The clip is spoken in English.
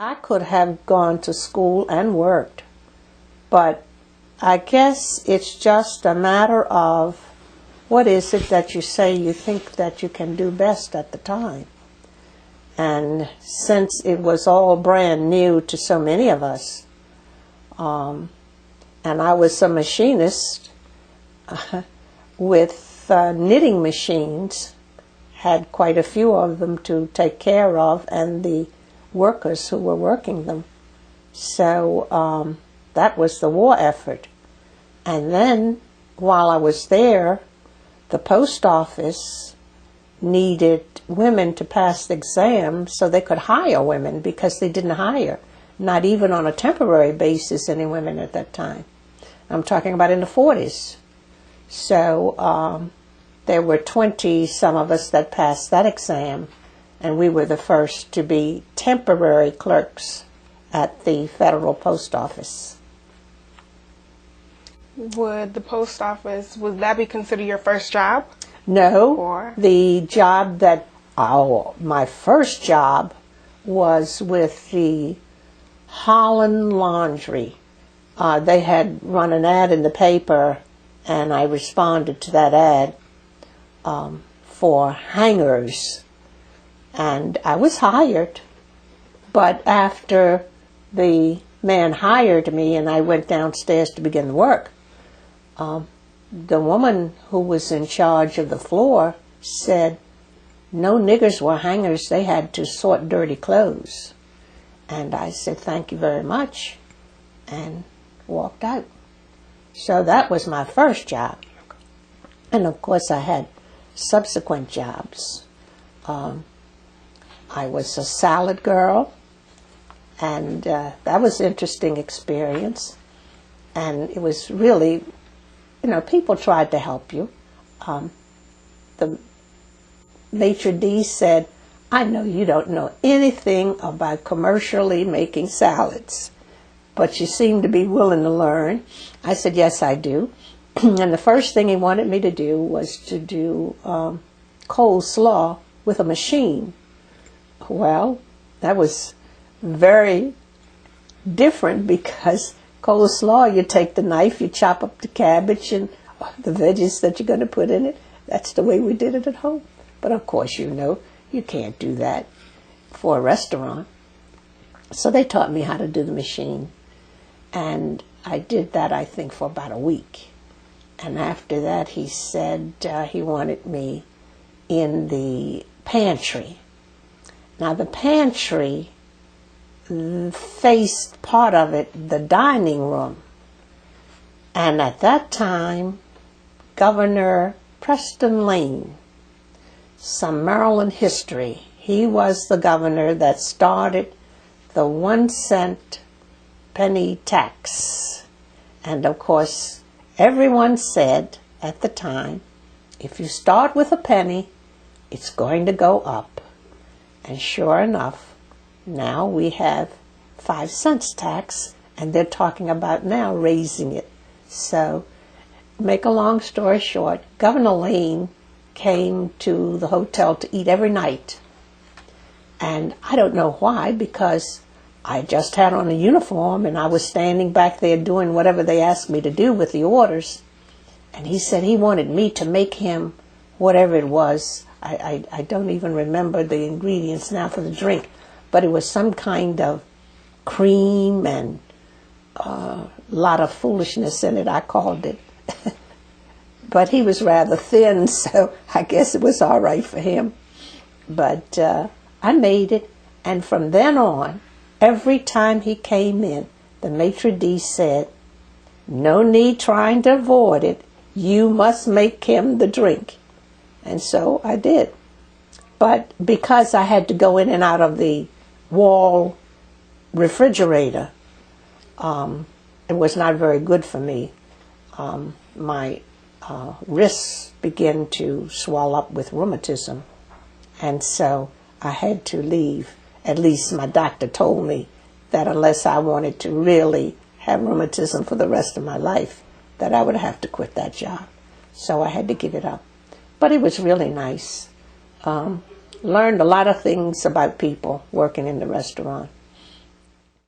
I could have gone to school and worked, but I guess it's just a matter of what is it that you say you think that you can do best at the time. And since it was all brand new to so many of us, and I was a machinist with knitting machines, had quite a few of them to take care of, and the workers who were working them. So that was the war effort. And then while I was there, the post office needed women to pass the exam so they could hire women, because they didn't hire, not even on a temporary basis, any women at that time. I'm talking about in the 40s. So there were 20 some of us that passed that exam, and we were the first to be temporary clerks at the federal post office. Would the post office, would that be considered your first job? No, Or? the job that, my first job was with the Holland Laundry. They had run an ad in the paper, and I responded to that ad for hangers. And I was hired, but after the man hired me and I went downstairs to begin the work, the woman who was in charge of the floor said no niggers were hangers, they had to sort dirty clothes. And I said, thank you very much, and walked out. So that was my first job. And of course I had subsequent jobs. I was a salad girl, and that was an interesting experience. And it was really, people tried to help you. The maitre d' said, I know you don't know anything about commercially making salads, but you seem to be willing to learn. I said, yes, I do. And the first thing he wanted me to do was to do coleslaw with a machine. Well, that was very different, because coleslaw, you take the knife, you chop up the cabbage and the veggies that you're going to put in it. That's the way we did it at home. But of course, you can't do that for a restaurant. So they taught me how to do the machine. And I did that, I think, for about a week. And after that, he said he wanted me in the pantry. Now, the pantry faced part of it the dining room. And at that time, Governor Preston Lane, some Maryland history, he was the governor that started the 1 cent penny tax. And of course, everyone said at the time, if you start with a penny, it's going to go up. And sure enough, now we have 5 cents tax, and they're talking about now raising it. So, make a long story short, Governor Lane came to the hotel to eat every night. And I don't know why, because I just had on a uniform and I was standing back there doing whatever they asked me to do with the orders. And he said he wanted me to make him whatever it was. I don't even remember the ingredients now for the drink, but it was some kind of cream and a lot of foolishness in it, I called it. But he was rather thin, so I guess it was all right for him. But I made it, and from then on, every time he came in, the maitre d' said, no need trying to avoid it, you must make him the drink. And so I did. But because I had to go in and out of the wall refrigerator, it was not very good for me. My wrists began to swell up with rheumatism, and so I had to leave. At least my doctor told me that unless I wanted to really have rheumatism for the rest of my life, that I would have to quit that job. So I had to give it up. But it was really nice. Learned a lot of things about people working in the restaurant.